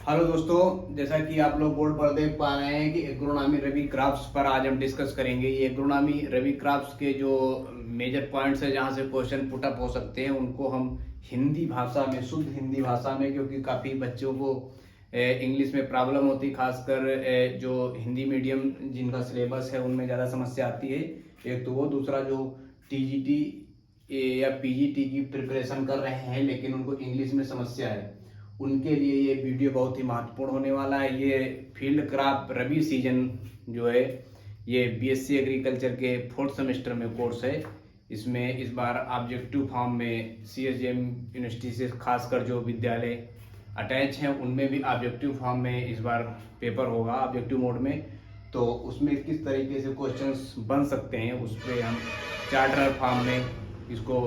Hello दोस्तों, जैसा कि आप लोग बोर्ड पर देख पा रहे हैं कि एग्रोनॉमी रवि क्रॉप्स पर आज हम डिस्कस करेंगे। ये एग्रोनॉमी रवि क्रॉप्स के जो मेजर पॉइंट्स है जहां से क्वेश्चन पुट अप हो सकते हैं उनको हम हिंदी भाषा में, शुद्ध हिंदी भाषा में, क्योंकि काफ़ी बच्चों को इंग्लिश में प्रॉब्लम होती है, खासकर जो हिंदी मीडियम जिनका सिलेबस है उनमें ज़्यादा समस्या आती है। एक तो वो, दूसरा जो टीजीटी या पीजीटी की प्रिपरेशन कर रहे हैं लेकिन उनको इंग्लिश में समस्या है, उनके लिए ये वीडियो बहुत ही महत्वपूर्ण होने वाला है। ये फील्ड क्रॉप रबी सीजन जो है ये बीएससी एग्रीकल्चर के 4th सेमेस्टर में कोर्स है। इसमें इस बार ऑब्जेक्टिव फॉर्म में सीएसजेएम यूनिवर्सिटी से खासकर जो विद्यालय अटैच हैं उनमें भी ऑब्जेक्टिव फॉर्म में इस बार पेपर होगा ऑब्जेक्टिव मोड में। तो उसमें किस तरीके से क्वेश्चंस बन सकते हैं उस पर हम चार्टर फॉर्म में इसको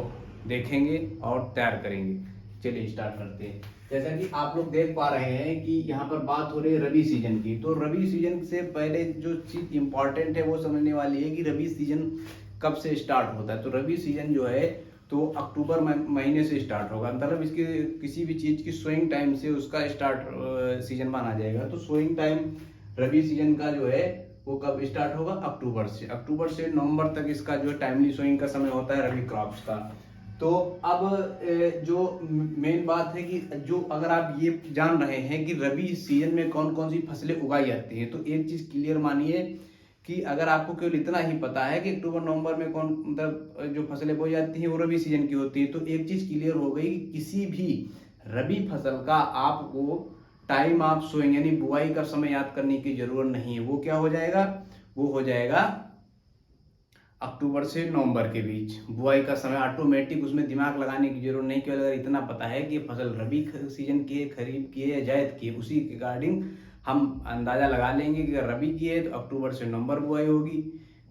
देखेंगे और तैयार करेंगे। चलिए स्टार्ट करते हैं। जैसा कि आप लोग देख पा रहे हैं कि यहाँ पर बात हो रही है रबी सीजन की। तो रबी सीजन से पहले जो चीज इंपॉर्टेंट है वो समझने वाली है कि रबी सीजन कब से स्टार्ट होता है। तो रबी सीजन जो है तो अक्टूबर महीने से स्टार्ट होगा, मतलब इसके किसी भी चीज की सोइंग टाइम से उसका स्टार्ट सीजन माना जाएगा। तो सोइंग टाइम रबी सीजन का जो है वो कब स्टार्ट होगा? अक्टूबर से नवंबर तक इसका जो टाइमली सोइंग का समय होता है रबी क्रॉप्स का। तो अब जो मेन बात है कि जो अगर आप ये जान रहे हैं कि रबी सीजन में कौन कौन सी फसलें उगाई जाती हैं, तो एक चीज क्लियर मानिए कि अगर आपको केवल इतना ही पता है कि अक्टूबर नवंबर में कौन, मतलब जो फसलें बोई जाती हैं वो रबी सीजन की होती है, तो एक चीज क्लियर हो गई कि किसी भी रबी फसल का आपको टाइम आप सोएंगे यानी बुआई का समय याद करने की जरूरत नहीं है। वो क्या हो जाएगा? वो हो जाएगा अक्टूबर से नवंबर के बीच बुआई का समय। ऑटोमेटिक उसमें दिमाग लगाने की जरूरत नहीं, केवल अगर इतना पता है कि फसल रबी सीजन की है, खरीफ की है या जायद की है, उसी के अकॉर्डिंग हम अंदाजा लगा लेंगे कि अगर रबी की है तो अक्टूबर से नवंबर बुआई होगी।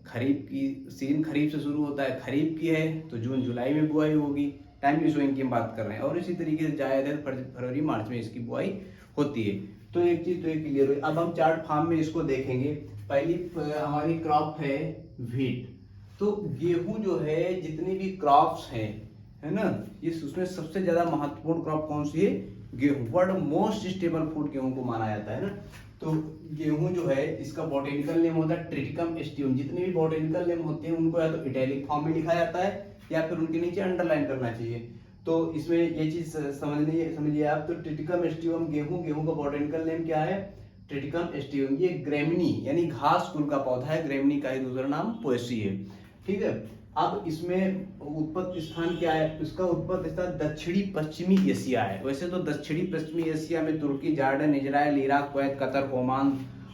खरीफ की सीजन खरीफ से शुरू होता है, खरीफ की है तो जून जुलाई में बुआई होगी। टाइमली सोइंग की हम बात कर रहे हैं। और इसी तरीके से जायद है फरवरी मार्च में इसकी बुआई होती है। तो एक चीज तो ये क्लियर हुई। अब हम चार्ट फॉर्म में इसको देखेंगे। पहली हमारी क्रॉप है व्हीट। तो गेहूं जो है, जितनी भी क्रॉप्स हैं, है ना, इस उसमें सबसे ज्यादा महत्वपूर्ण क्रॉप कौन सी है? गेहूं। वर्ल्ड मोस्ट स्टेबल फूड गेहूं को माना जाता है ना। तो गेहूं जो है इसका बॉटेनिकल नेम होता है ट्रिटिकम एस्टिवम। जितने भी बॉटेनिकल नेम होते हैं उनको या तो इटैलिक फॉर्म में लिखा जाता है या फिर उनके नीचे अंडरलाइन करना चाहिए। तो इसमें ये चीज समझिए आप। तो ट्रिटिकम एस्टिवम गेहूं का बॉटेनिकल नेम क्या है? Triticum aestivum. ये ग्रेमिनी यानी घास कुल का पौधा है। ग्रेमिनी का ही दूसरा नाम पोएसी है। ठीक है। अब इसमें उत्पत्ति स्थान क्या है? इसका उत्पत्ति स्थान दक्षिणी पश्चिमी एशिया है। वैसे तो दक्षिणी पश्चिमी एशिया में तुर्की, Jordan, Israel, Iraq, Kuwait, Qatar, Oman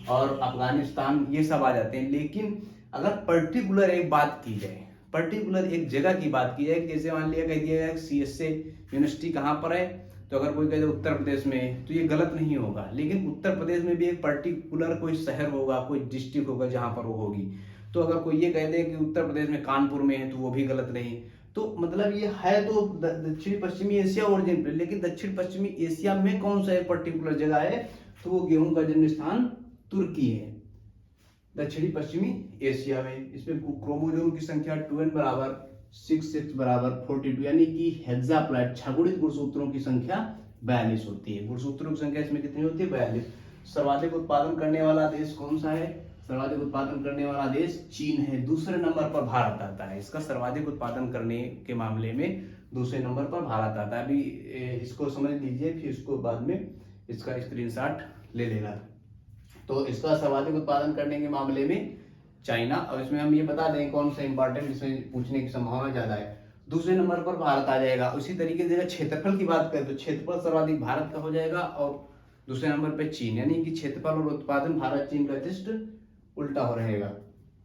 और अफगानिस्तान ये सब आ जाते हैं। लेकिन अगर पर्टिकुलर एक बात की जाए, पर्टिकुलर एक जगह की बात की जाए, जैसे मान लिया कह दिया जाए सीएसए यूनिवर्सिटी कहाँ पर है, तो अगर कोई कहे उत्तर प्रदेश में है तो ये गलत नहीं होगा। लेकिन उत्तर प्रदेश में भी एक पर्टिकुलर कोई शहर होगा, कोई डिस्ट्रिक्ट होगा जहां पर वो होगी। तो अगर कोई ये कह दे कि उत्तर प्रदेश में कानपुर में है तो वो भी गलत नहीं। तो मतलब ये है तो दक्षिण पश्चिमी एशिया ओरिजिन पे, लेकिन दक्षिण पश्चिमी एशिया में कौन सा एक पर्टिकुलर जगह है? तो वो गेहूं का जन्म स्थान तुर्की है, दक्षिणी पश्चिमी एशिया में। इसमें क्रोमोसोम की संख्या 2n बराबर 6 बराबर 42, यानी कि हेक्साप्लॉइड छगुणित गुणसूत्रों की संख्या 42 होती है। गुणसूत्रों की संख्या इसमें कितनी होती है? 42। सर्वाधिक उत्पादन करने वाला देश कौन सा है? सर्वाधिक उत्पादन करने वाला देश चीन है। दूसरे नंबर पर भारत आता है। इसका सर्वाधिक उत्पादन करने के मामले में दूसरे नंबर पर भारत आता है। अभी इसको समझ लीजिए, फिर इसको बाद में इसका स्क्रीनशॉट ले लेना। तो इसका सर्वाधिक उत्पादन करने के मामले में चाइना, और इसमें हम ये बता दें कौन सा इंपॉर्टेंट इसमें पूछने की संभावना ज्यादा है। दूसरे नंबर पर भारत आ जाएगा। उसी तरीके से क्षेत्रफल की बात करें तो क्षेत्रफल सर्वाधिक भारत का हो जाएगा और दूसरे नंबर पे चीन, यानी कि क्षेत्रफल और उत्पादन भारत चीन का जस्ट उल्टा हो रहेगा।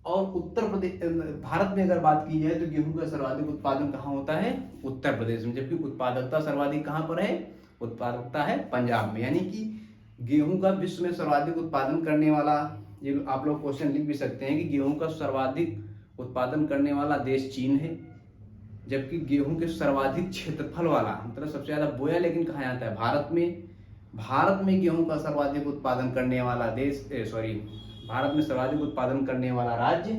और उत्तर प्रदेश, भारत में अगर बात की जाए तो गेहूं का सर्वाधिक उत्पादन कहाँ होता है? उत्तर प्रदेश में। जबकि उत्पादकता सर्वाधिक कहाँ पर है? उत्पादकता है पंजाब में। यानी कि गेहूं का विश्व में सर्वाधिक उत्पादन करने वाला, ये आप लोग क्वेश्चन लिख भी सकते हैं कि गेहूं का सर्वाधिक उत्पादन करने वाला देश चीन है। जबकि गेहूं के सर्वाधिक क्षेत्रफल वाला, मतलब सबसे ज्यादा बोया लेकिन कहाँ जाता है? भारत में। भारत में गेहूं का सर्वाधिक उत्पादन करने वाला देश, भारत में सर्वाधिक उत्पादन करने वाला राज्य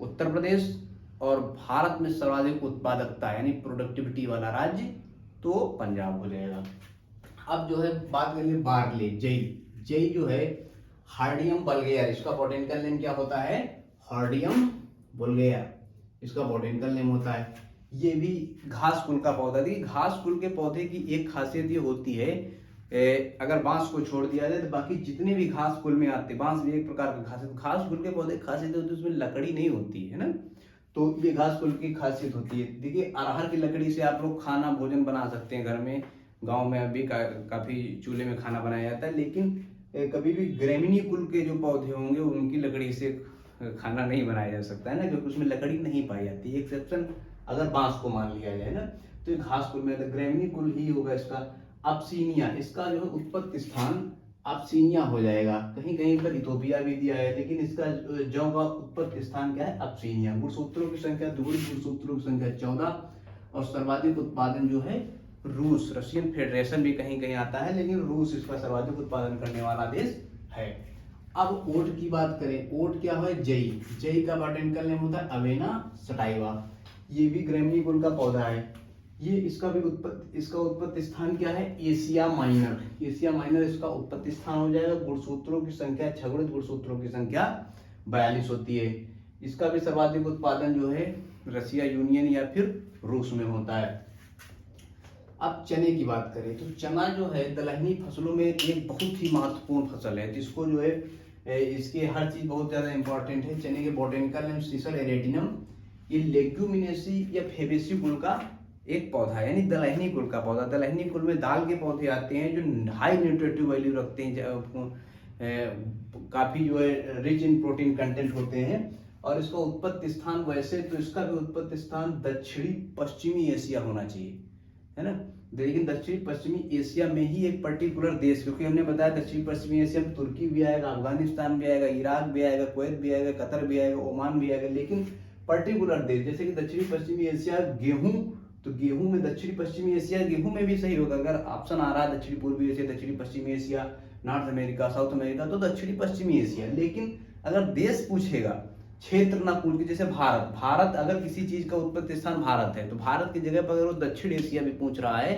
उत्तर प्रदेश, और भारत में सर्वाधिक उत्पादकता यानी प्रोडक्टिविटी वाला राज्य तो पंजाब हो जाएगा। अब जो है बात करेंगे बार्ले, जई। जई जो है हार्डियम वल्गेयर, इसका बॉटेनिकल नेम क्या होता है? हार्डियम वल्गेयर, इसका बॉटेनिकल नेम होता है। ये भी घास कुल का पौधा। देखिए घास कुल के पौधे की एक खासियत ये होती है, अगर बांस को छोड़ दिया जाए तो बाकी जितने भी घास कुल में आते, बांस भी एक प्रकार का घास कुल के पौधे खासियत होती है उसमें लकड़ी नहीं होती है ना, तो ये घास कुल की खासियत होती है। देखिए अरहर की लकड़ी से आप लोग खाना भोजन बना सकते हैं घर में, गांव में अभी काफी चूल्हे में खाना बनाया जाता है, लेकिन कभी भी ग्रेमिनी कुल के जो पौधे होंगे उनकी लकड़ी से खाना नहीं बनाया जा सकता है ना, क्योंकि उसमें लकड़ी नहीं पाई जाती है, एक्सेप्शन अगर बांस को मान लिया जाए ना। तो ये घास कुल में ग्रेमिनी कुल ही होगा इसका। अब्सीनिया, इसका जो है उत्पत्ति स्थान अब्सीनिया हो जाएगा। कहीं कहीं पर इथोपिया भी दिया है, लेकिन इसका जौ का उत्पत्ति स्थान क्या है? अब्सीनिया। गुणसूत्रों की संख्या दुगुनी, गुणसूत्रों की संख्या 14, और सर्वाधिक उत्पादन जो है रूस, रशियन फेडरेशन भी कहीं कहीं आता है, लेकिन रूस इसका सर्वाधिक उत्पादन करने वाला देश है। अब ओट की बात करें, ओट क्या है? जई। जई का बॉटेनिकल नेम होता है अवेना सटाइवा। ये भी ग्रेमिनी कुल का पौधा है। ये इसका उत्पत्ति स्थान क्या है? Asia minor. एशिया माइनर इसका उत्पत्ति स्थान हो जाएगा। गुणसूत्रों की संख्या, छगड़ित गुणसूत्रों की संख्या 42 होती है। इसका भी सर्वाधिक उत्पादन जो है रशिया यूनियन या फिर रूस में होता है। अब चने की बात करें तो चना जो है दलहनी फसलों में एक बहुत ही महत्वपूर्ण फसल है, जिसको जो है इसके हर चीज बहुत ज्यादा इंपॉर्टेंट है। चने के बॉटेनिकल नेम सीसर एरेटिनम। ये लेग्यूमिनेसी या फेबेसी कुल का एक पौधा है, यानी दलहनी कुल का पौधा। दलहनी कुल में दाल के पौधे आते हैं जो हाई न्यूट्रिटिव वैल्यू रखते हैं, काफी जो है रिच इन प्रोटीन कंटेंट होते हैं। और इसका उत्पत्ति स्थान, वैसे तो इसका भी उत्पत्ति स्थान दक्षिणी पश्चिमी एशिया होना चाहिए, है ना, लेकिन दक्षिणी पश्चिमी एशिया में ही एक पर्टिकुलर देश, क्योंकि हमने बताया दक्षिणी पश्चिमी एशिया में तुर्की भी आएगा, अफगानिस्तान भी आएगा, इराक भी आएगा, कुवैत भी आएगा, कतर भी आएगा, ओमान भी आएगा, लेकिन पर्टिकुलर देश जैसे कि दक्षिणी पश्चिमी एशिया गेहूं, तो गेहूं में दक्षिणी पश्चिमी एशिया, गेहूं में भी सही होगा। अगर ऑप्शन आ रहा है दक्षिणी पूर्वी एशिया, दक्षिणी पश्चिमी Asia, north America, south America, तो दक्षिणी पश्चिमी एशिया। लेकिन अगर देश पूछेगा, क्षेत्र ना पूछ के, जैसे भारत अगर किसी चीज का उत्पत्ति स्थान भारत है, तो भारत की जगह पर अगर वो दक्षिण एशिया भी पूछ रहा है,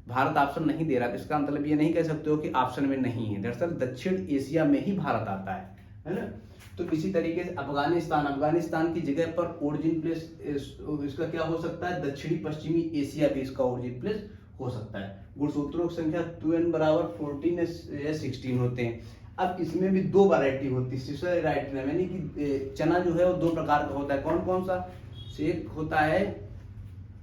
भारत ऑप्शन नहीं दे रहा, तो इसका मतलब ये नहीं कह सकते हो कि ऑप्शन में नहीं है। दरअसल दक्षिण एशिया में ही भारत आता है ना। तो इसी तरीके से अफगानिस्तान की जगह पर ओरिजिन प्लेस इसका क्या हो सकता है? दक्षिणी पश्चिमी एशिया भी इसका ओरिजिन प्लेस हो सकता है। गुणसूत्रों की संख्या 2n बराबर 14 या 16 होते हैं। अब इसमें भी दो वैरायटी होती है सीसर एरेटिनम, यानी कि चना जो है वो दो प्रकार का होता है। कौन कौन सा? एक होता है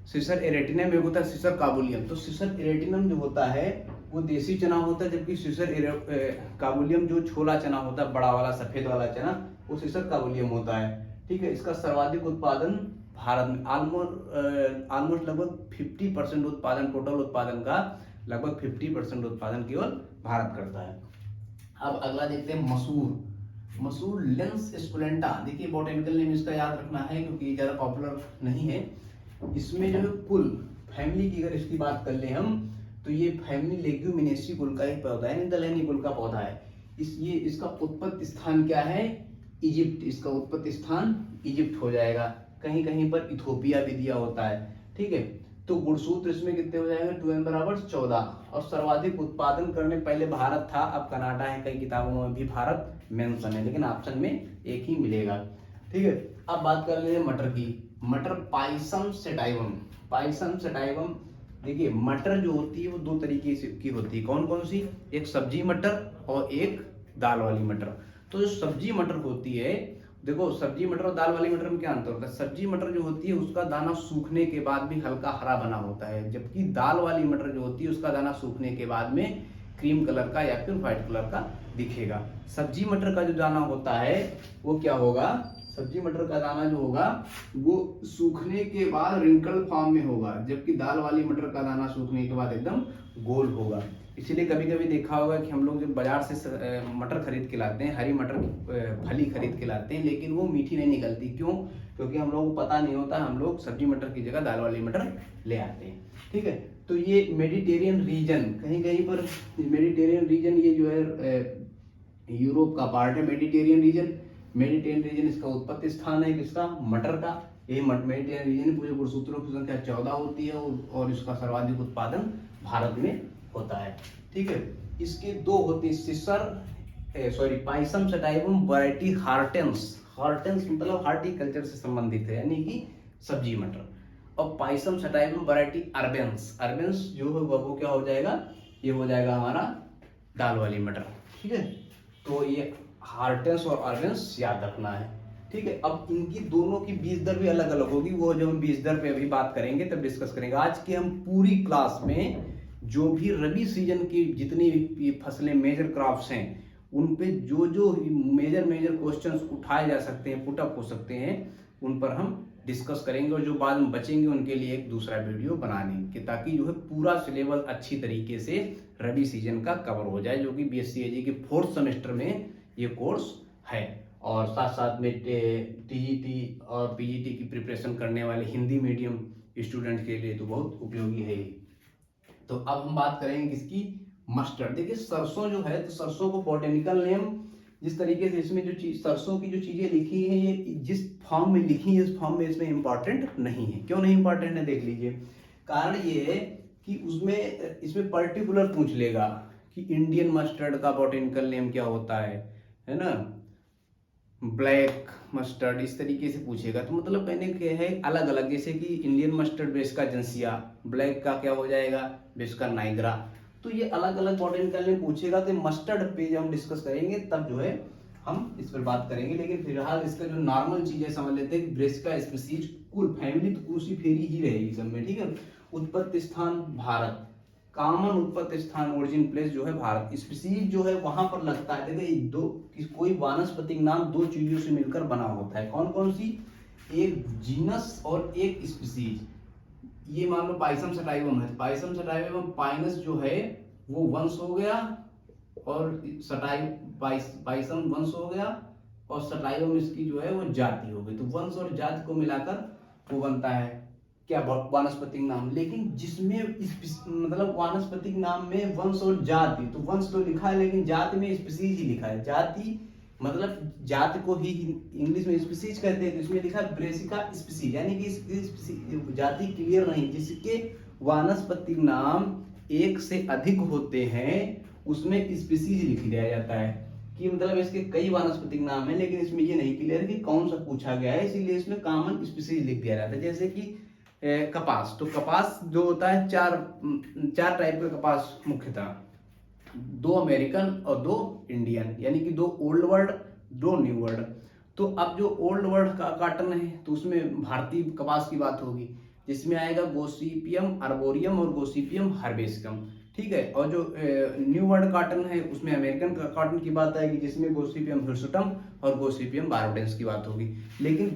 सीसर एरेटिनम, एक होता है सीसर काबुलियम। तो सीसर एरेटिनम जो होता है वो देसी चना होता है, जबकि सीसर काबुलियम जो छोला चना होता है, बड़ा वाला सफेद वाला चना, वो सीसर काबुलियम होता है। ठीक है, इसका सर्वाधिक उत्पादन भारत में ऑलमोस्ट लगभग 50% उत्पादन, टोटल उत्पादन का लगभग 50% उत्पादन केवल भारत करता है। अब अगला देखते हैं मसूर। मसूर लेंस स्कुलेंटा। देखिए बॉटेनिकल नेम इसका याद रखना है क्योंकि ज्यादा पॉपुलर नहीं है। इसमें जो है कुल फैमिली की अगर इसकी बात कर ले हम, तो ये फैमिली लेग्यूमिनेसी कुल का एक पौधा है, दलहनी कुल का पौधा है। इसका उत्पत्ति स्थान क्या है? इजिप्ट। इसका उत्पत्ति स्थान इजिप्ट हो जाएगा। कहीं कहीं पर इथोपिया भी दिया होता है। ठीक है, तो गुणसूत्र इसमें कितने हो जाएगा? 2n बराबर 14। और सर्वाधिक उत्पादन करने पहले भारत था, अब कनाडा है। कई किताबों में भी भारत मेंशन है, लेकिन ऑप्शन में एक ही मिलेगा। ठीक है, अब बात कर लेते हैं मटर की। मटर पाइसम सेटाइवम। Pisum sativum. देखिए मटर जो होती है वो दो तरीके की होती है। कौन कौन सी? एक सब्जी मटर और एक दाल वाली मटर। तो जो सब्जी मटर होती है, देखो सब्जी मटर और दाल वाली मटर में क्या अंतर होता है? सब्जी मटर जो होती है उसका दाना सूखने के बाद भी हल्का हरा बना होता है, जबकि दाल वाली मटर जो होती है उसका दाना सूखने के बाद में क्रीम कलर का या फिर व्हाइट कलर का दिखेगा। सब्जी मटर का जो दाना होता है वो क्या होगा? सब्जी मटर का दाना जो होगा वो सूखने के बाद रिंकल फॉर्म में होगा, जबकि दाल वाली मटर का दाना सूखने के बाद एकदम गोल होगा। इसीलिए कभी कभी देखा होगा कि हम लोग जब बाजार से मटर खरीद के लाते हैं, हरी मटर की फली खरीद के लाते हैं, लेकिन वो मीठी नहीं निकलती। क्यों? क्योंकि हम लोगों को पता नहीं होता, हम लोग सब्जी मटर की जगह दाल वाली मटर ले आते हैं। ठीक है, तो ये मेडिटेरियन रीजन, कहीं कहीं पर मेडिटेरियन रीजन, ये जो है यूरोप का पार्ट है मेडिटेरियन रीजन। मेडिटेरियन रीजन इसका उत्पत्ति स्थान है किसका? मटर का। ये मेडिटेरियन रीजन पूरे गुणसूत्रों की संख्या 14 होती है और इसका सर्वाधिक उत्पादन भारत में होता है। ठीक है, इसके दो होते हैं, सिसर पाइसम सटाइवम वैरायटी हार्टेंस। हार्टेंस मतलब हार्टिकल्चर से संबंधित है, यानी कि सब्जी मटर। और पाइसम सटाइवम वैरायटी अर्बेंस। अर्बेंस जो है वो क्या हो जाएगा, ये हो जाएगा हमारा दाल वाली मटर। ठीक है, तो ये हार्टेंस और अर्बेंस याद रखना है। ठीक है, अब इनकी दोनों की बीज दर भी अलग अलग होगी, वो जब हम बीज दर पे अभी बात करेंगे तब डिस्कस करेंगे। आज की हम पूरी क्लास में जो भी रबी सीजन की जितनी भी फसलें मेजर क्रॉप्स हैं उन पे जो जो मेजर क्वेश्चंस उठाए जा सकते हैं, पुट अप हो सकते हैं, उन पर हम डिस्कस करेंगे। और जो बाद में बचेंगे उनके लिए एक दूसरा वीडियो बना लेंगे, ताकि जो है पूरा सिलेबस अच्छी तरीके से रबी सीजन का कवर हो जाए, जो कि बीएससी एजी के 4th सेमेस्टर में ये कोर्स है। और साथ साथ में टीजीटी और पीजीटी की प्रिपरेशन करने वाले हिंदी मीडियम स्टूडेंट के लिए तो बहुत उपयोगी है। तो अब हम बात करेंगे किसकी, मस्टर्ड। देखिए सरसों जो है, तो सरसों को बॉटेनिकल नेम जिस तरीके से इसमें जो चीज सरसों की जो चीजें लिखी हैं, ये जिस फॉर्म में लिखी है इस फॉर्म में इसमें इंपॉर्टेंट नहीं है। क्यों नहीं इंपॉर्टेंट है देख लीजिए। कारण ये है कि इसमें पर्टिकुलर पूछ लेगा कि इंडियन मस्टर्ड का बॉटेनिकल नेम क्या होता है ना, ब्लैक मस्टर्ड, इस तरीके से पूछेगा। तो मतलब मैंने क्या है अलग अलग, जैसे कि इंडियन मस्टर्ड ब्रेस्का जेंसिया, ब्लैक का क्या हो जाएगा ब्रेस्का नाइग्रा। तो ये अलग अलग बॉटेनिकल नेम पूछेगा। तो मस्टर्ड पे जब हम डिस्कस करेंगे तब जो है हम इस पर बात करेंगे। लेकिन फिलहाल इसका जो नॉर्मल चीजें समझ लेते हैं कि ब्रेस्का स्पीसीज, कुल फैमिली तो उसी फेरी ही रहेगी सब में। ठीक है, उत्पत्ति स्थान भारत, कॉमन उत्पत्ति स्थान ओरिजिन प्लेस जो है भारत, स्पीसीज जो है वहां पर लगता है। देखिए कोई वानस्पतिक नाम दो चीजों से मिलकर बना होता है। कौन कौन सी, एक जीनस और एक स्पीसीज। ये मान लो पाइसम सटाइवम है, पाइसम सटाइवम पाइनस जो है वो वंश हो गया, और पाइसम वंश हो गया, और सटाइवम इसकी जो है वो जाति हो गई। तो वंश और जाति को मिलाकर वो बनता है क्या, वानस्पतिक नाम। लेकिन जिसमें मतलब वानस्पतिक नाम में वंश और जाति, तो वंश तो लिखा है लेकिन जाति में स्पीसीज ही लिखा है। जाति मतलब जाति को ही इंग्लिश में स्पीसीज कहते हैं, तो इसमें लिखा है ब्रेसिका स्पीसीज, यानी कि जाति क्लियर नहीं, जिसके वानस्पतिक नाम एक से अधिक होते हैं उसमें स्पीसीज लिख दिया जाता है। कि मतलब इसके कई वानस्पतिक नाम है, लेकिन इसमें ये नहीं क्लियर है कि कौन सा पूछा गया है, इसीलिए इसमें कॉमन स्पीसीज लिख दिया जाता है। जैसे कि कपास, तो कपास जो होता है चार टाइप का कपास मुख्यतः, 2 अमेरिकन और 2 इंडियन, यानी कि 2 ओल्ड वर्ल्ड 2 न्यू वर्ल्ड। तो अब जो ओल्ड वर्ल्ड का कॉटन है तो उसमें भारतीय कपास की बात होगी, जिसमें आएगा गोसिपियम आर्बोरियम और गोसिपियम हर्बेसियम। ठीक है, और जो न्यू वर्ल्ड कॉटन है उसमें अमेरिकन कॉटन की बात आएगी, जिसमें गोसिपियम हिर्सुटम और गोसिपियम बारोडेंस की बात होगी। लेकिन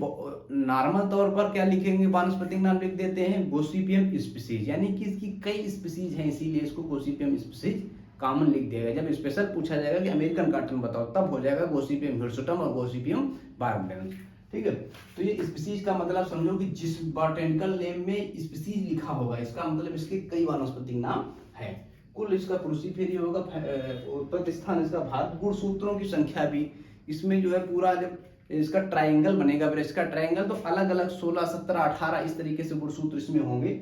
नॉर्मल तौर पर क्या लिखेंगे, वानस्पतिक नाम लिख देते हैं गोसिपियम स्पीसीज, यानी कि इसकी कई स्पीसीज हैं, इसीलिए इसको गोसिपियम स्पीसीज कॉमन लिख दिया गया। जब स्पेशल पूछा जाएगा कि अमेरिकन कॉटन बताओ, तब हो जाएगा गोसिपियम हिर्सुटम और गोसिपियम बारोडेंस। ठीक है, तो ये स्पीसीज का मतलब समझो कि जिस बॉटेनिकल नेम में स्पीसीज लिखा होगा, इसका मतलब इसके कई वानस्पतिक नाम है। कुल इसका क्रूसीफेरी होगा, उत्पत्ति स्थान इसका भारत। गुणसूत्रों की संख्या भी इसमें जो है पूरा, जब इसका ट्राइंगल बनेगा ब्रेस्का ट्राइंगल, तो अलग अलग 16, 17, 18 इस तरीके से गुणसूत्र इसमें होंगे।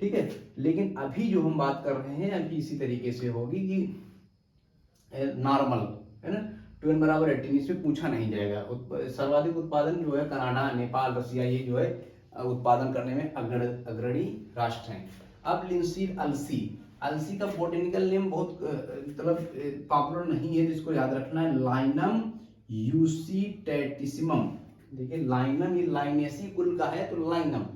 ठीक है, लेकिन अभी जो हम बात कर रहे हैं अभी इसी तरीके से होगी कि नॉर्मल है ना, 12 बराबर 18, इसमें पूछा नहीं जाएगा। सर्वाधिक उत्पादन जो है कनाडा, नेपाल, रसिया, ये जो है उत्पादन करने में अग्रणी राष्ट्र हैं। अब लिंसीड अलसी, अलसी का बोटेनिकल नेम बहुत मतलब पॉपुलर नहीं है, जिसको याद रखना है लाइनम यूसीटेटिसिमम। देखिए लाइनम, ये लाइनेसी कुल का है, तो लाइनम।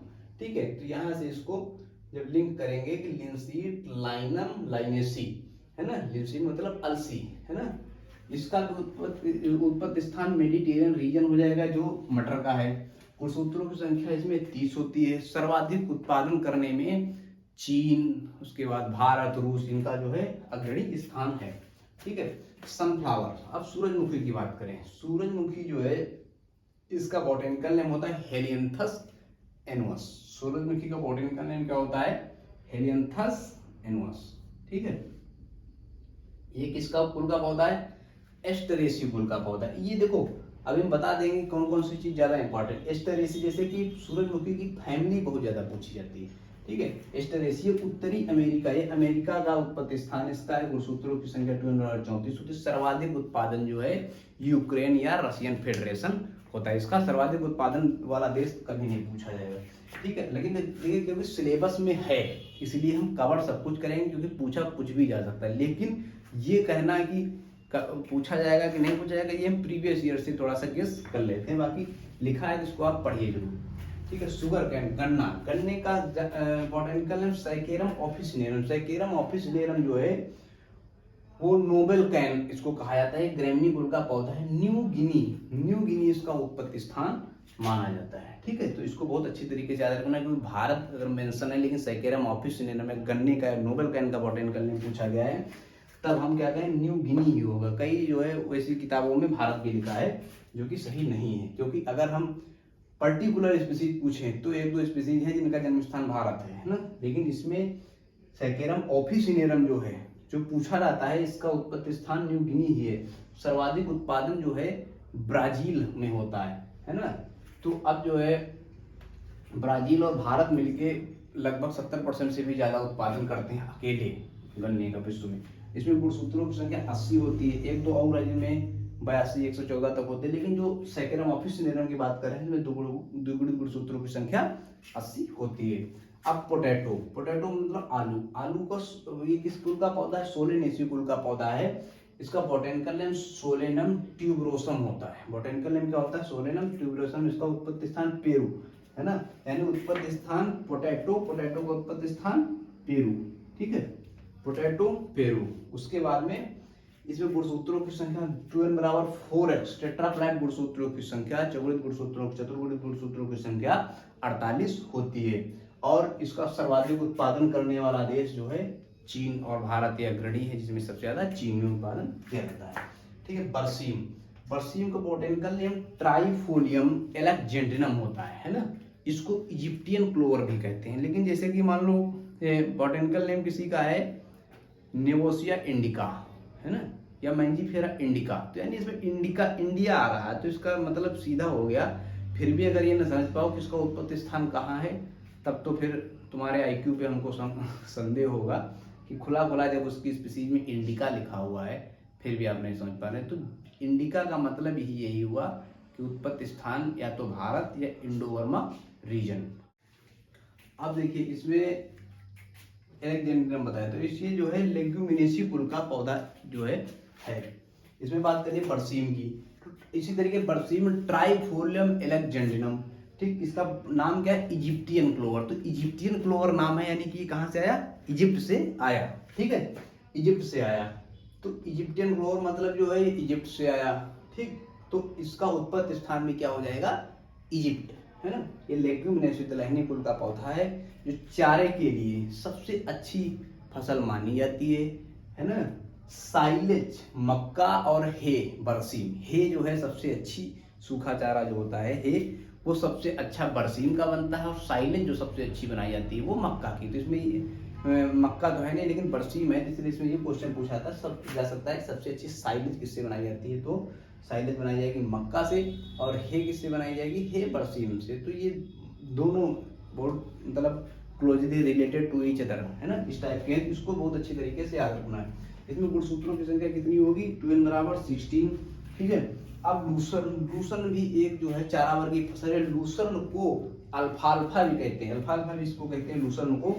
ठीक है, तो यहाँ से इसको जब लिंक करेंगे कि लिंसीड लाइनम लाइनेसी है ना, लिंसीड मतलब अलसी है ना, इसका उत्पत्ति स्थान मेडिटेरियन रीजन हो जाएगा जो मटर का है। गुणसूत्रों की संख्या इसमें 30 होती है। सर्वाधिक उत्पादन करने में चीन, उसके बाद भारत, रूस, इनका जो है अग्रणी स्थान है। ठीक है, सनफ्लावर। अब सूरजमुखी की बात करें, सूरजमुखी जो है इसका बॉटेनिकल नेम होता है हेलियंथस एनुअस। सूरजमुखी का बॉटेनिकल नेम क्या होता है, हेलियंथस एनुअस। ठीक है, ये किसका कुल का पौधा है, एस्टरेसी कुल का पौधा है। ये देखो अभी हम बता देंगे कौन कौन सी चीज ज्यादा इंपॉर्टेंट। एस्टरेसी, जैसे कि सूरजमुखी की फैमिली बहुत ज्यादा पूछी जाती है। ठीक है। एस्टरेशिया उत्तरी अमेरिका, ये अमेरिका का उत्पत्ति स्थान इसका है। गुणसूत्रों की संख्या 234 होती है। सर्वाधिक उत्पादन जो है यूक्रेन या रशियन फेडरेशन होता है। इसका सर्वाधिक उत्पादन वाला देश कभी नहीं पूछा जाएगा, ठीक है। लेकिन देखिए क्योंकि सिलेबस में है इसलिए हम कवर सब कुछ करेंगे, क्योंकि पूछा कुछ भी जा सकता है। लेकिन ये कहना कि पूछा जाएगा कि नहीं पूछा जाएगा, ये हम प्रीवियस ईयर से थोड़ा सा गेस कर लेते हैं। बाकी लिखा है जिसको आप पढ़िए जरूर, ठीक है। शुगर कैन, गन्ना, गन्ने का botanical name Saccharum officinarum. Saccharum officinarum जो है वो नोबेल कैन इसको कहा जाता है। ग्रैमनी कुल का पौधा है। न्यू गिनी इसका उत्पत्ति स्थान माना जाता है, ठीक है। तो इसको बहुत अच्छी तरीके से याद रखना है, क्योंकि भारत अगर मेंशन है लेकिन सैकेरम ऑफिसिनेरम में गन्ने का नोबेल कैन का बॉटनिकल नेम पूछा गया है, तब हम क्या कहें, न्यू गिनी ही होगा। कई जो है वैसी किताबों में भारत भी लिखा है, जो कि सही नहीं है, क्योंकि अगर हम पर्टिकुलर स्पीसीज पूछें तो एक दो स्पीसीज है जिनका जन्म स्थान भारत है ना। लेकिन इसमें सैकेरम ऑफिसिनेरम जो है जो पूछा जाता है, इसका उत्पत्ति स्थान न्यू गिनी ही है। सर्वाधिक उत्पादन जो है ब्राजील में होता है ना। तो अब जो है ब्राजील और भारत मिलके लगभग 70% से भी ज्यादा उत्पादन करते हैं अकेले गन्ने का विश्व में। इसमें गुणसूत्रों की संख्या 80 होती है। एक दो और राज्य में 82, 114 तक होते हैं। लेकिन जो सैकेरम ऑफिसिनेरम की बात कर रहे हैं इसमें द्विगुणित गुणसूत्रों की संख्या 80 होती है। अब पोटैटो मतलब आलू को ये किस कुल का पौधा है, सोलेनेसी कुल का पौधा है। इसका बॉटनिकल नेम सोलेनम ट्यूबरोसम होता है। बॉटनिकल नेम क्या होता है, सोलेनम ट्यूबरोसम। इसका उत्पत्ति स्थान पेरू है ना, यानी उत्पत्ति स्थान पोटैटो का उत्पत्ति स्थान पेरू, ठीक है। Potato Peru. उसके बाद में इसमें गुणसूत्रों की संख्या 2n बराबर 4x, टेट्राप्लाइड गुणसूत्रों की संख्या, चतुर्गुणित गुणसूत्रों की संख्या 48 होती है। और इसका सर्वाधिक उत्पादन करने वाला देश जो है चीन और भारत ये अग्रणी है, जिसमें सबसे ज्यादा चीन में उत्पादन किया जाता है, ठीक है। बरसीम का बॉटनिकल नेम ट्राइफोलियम एलेक्जेंड्रिनम होता है ना। इसको इजिप्टियन क्लोवर भी कहते हैं। लेकिन जैसे कि मान लो बॉटनिकल नेम किसी का है नेवोसिया इंडिका है ना, या मैंजीफेरा इंडिका, तो यानी इसमें इंडिया आ रहा है, तो इसका मतलब सीधा हो गया। फिर भी अगर ये न समझ पाओ कि इसका उत्पत्ति स्थान कहाँ है, तब तो फिर तुम्हारे आईक्यू पे हमको संदेह होगा कि खुला जब उसकी स्पीसीज में इंडिका लिखा हुआ है फिर भी आप नहीं समझ पा रहे। तो इंडिका का मतलब ही यही हुआ कि उत्पत्ति स्थान या तो भारत या इंडो बर्मा रीजन। अब देखिए इसमें एलेक्जेंड्रिनम बताया, तो इसलिए जो है लेग्यूमिनेसी कुल का पौधा जो है। इसमें बात करिए बरसीम की, तो इसी तरीके बरसीम ट्राइफोलियम एलेक्जेंड्रिनम, ठीक। इसका नाम क्या है, इजिप्टियन क्लोवर। तो इजिप्टियन क्लोवर नाम है, यानी कि कहाँ से आया, इजिप्ट से आया, ठीक है, इजिप्ट से आया। तो इजिप्टियन क्लोवर मतलब जो है इजिप्ट से आया, ठीक। तो इसका उत्पत्ति स्थान में क्या हो जाएगा, इजिप्ट है ना। ये लेग्यूमिनेसी दलहनी कुल का पौधा है, जो चारे के लिए सबसे अच्छी फसल मानी जाती है ना। साइलेज मक्का और हे बरसीम, हे जो है सबसे अच्छी सूखा चारा जो होता है हे, वो सबसे अच्छा बरसीम का बनता है। और साइलेज जो सबसे अच्छी बनाई जाती है वो मक्का की। तो इसमें मक्का तो है नहीं लेकिन बरसीम है, इसलिए इसमें ये क्वेश्चन पूछा था सब जा सकता है सबसे अच्छी साइलेज किससे बनाई जाती है, तो साइलेज बनाई जाएगी मक्का से, और हे किससे बनाई जाएगी, हे बरसीम से। तो ये दोनों बहुत मतलब closely related to each other है ना, इस टाइप के हैं। इसको बहुत अच्छी तरीके से याद रखना है। इसमें गुणसूत्रों की संख्या कितनी होगी, 2n बराबर 16, ठीक है। अब लूसर्न भी एक जो है चारा वर्गीय फसल है। लूसर्न को अल्फाल्फा भी कहते हैं, अल्फाल्फा भी इसको कहते हैं। लूसर्न को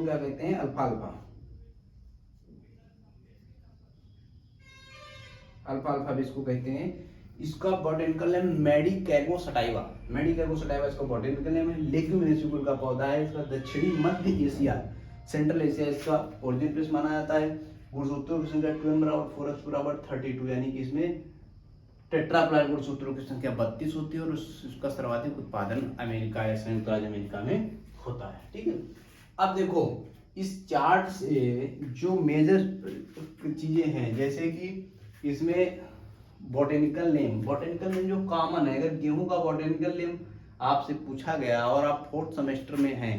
क्या कहते हैं, अल्फाल्फा भी इसको कहते हैं। इसका बॉटनिकल नेम मेडिकैगो सटाइवा इसका बॉटनिकल नेम है। लेग्यूमिनेसी कुल का पौधा है। इसका दक्षिणी मध्य एशिया, सेंट्रल एशिया इसका ओरिजिन प्लेस माना जाता है। गुणसूत्रों की संख्या 2n बराबर 4x बराबर 32, यानी कि इसमें टेट्राप्लाइड गुणसूत्रों की संख्या 32 होती है। और उसका सर्वाधिक उत्पादन अमेरिका या संयुक्त राज्य अमेरिका में होता है, ठीक है। अब देखो इस चार्ट से जो मेजर चीजें हैं, जैसे कि इसमें बॉटनिकल नेम जो कॉमन है, अगर गेहूं का बॉटनिकल नेम आपसे पूछा गया और आप 4th सेमेस्टर में हैं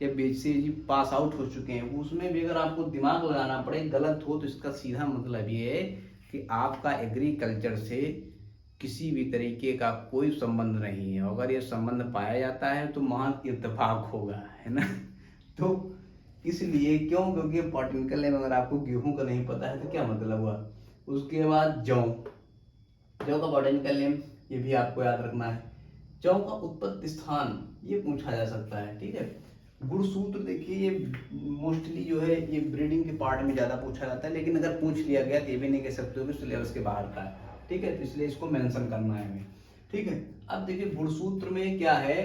या बेसिक पास आउट हो चुके हैं, उसमें भी अगर आपको दिमाग लगाना पड़े गलत हो, तो इसका सीधा मतलब ये है कि आपका एग्रीकल्चर से किसी भी तरीके का कोई संबंध नहीं है। अगर ये संबंध पाया जाता है तो महान इत्तेफाक होगा, है ना। तो इसलिए क्यों, क्योंकि बॉटनिकल नेम अगर आपको गेहूं का नहीं पता है तो क्या मतलब हुआ। उसके बाद जौ, जौ का बॉटनिकल नेम ये भी आपको याद रखना है। जौ का उत्पत्ति स्थान ये पूछा जा सकता है, ठीक है। गुणसूत्र देखिए ये मोस्टली जो है ये ब्रीडिंग के पार्ट में ज्यादा पूछा जाता है, लेकिन अगर पूछ लिया गया तो ये भी नहीं कह सकते हो कि सिलेबस के बाहर का है, ठीक है, तो इसलिए इसको मेंशन करना है हमें, ठीक है। अब देखिए गुणसूत्र में क्या है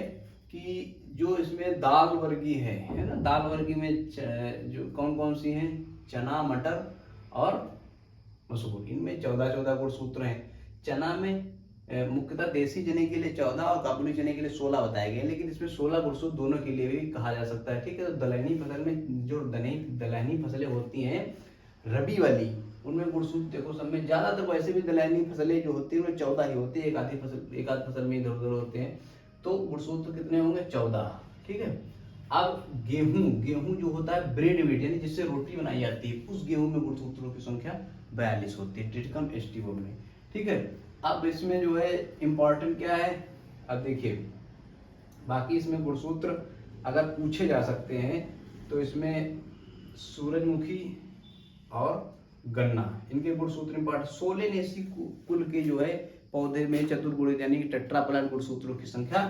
कि जो इसमें दाल वर्गीय है ना, दाल वर्गीय में जो कौन कौन सी हैं, चना, मटर और मसूर, इनमें 14 गुणसूत्र हैं। चना में मुख्यतः देसी चने के लिए 14 और काबुली चने के लिए 16 बताए गए, लेकिन इसमें 16 गुणसूत्र दोनों के लिए भी कहा जा सकता है, ठीक है। तो दलहनी फसल में जो दलहनी फसलें होती हैं रबी वाली, उनमें गुणसूत्र देखो सब में ज्यादातर वैसे भी दलहनी फसलें जो होती है उनमें 14 ही होती है, एक आधी फसल में इधर उधर होते हैं, तो गुणसूत्र कितने होंगे, 14, ठीक है। अब गेहूं जो होता है ब्रेड मीट यानी जिससे रोटी बनाई जाती है, उस गेहूं में गुणसूत्रों की संख्या 42 होती है, ट्रिटिकम एस्टिवम में, ठीक है। अब इसमें जो है इंपॉर्टेंट क्या है, अब देखिए बाकी इसमें गुणसूत्र अगर पूछे जा सकते हैं तो इसमें सूरजमुखी और गन्ना, इनके गुणसूत्र इंपॉर्टेंट। सोलेनेसी कुल के जो है पौधे में चतुर्गुणित यानी कि टेट्राप्लांट गुणसूत्रों की संख्या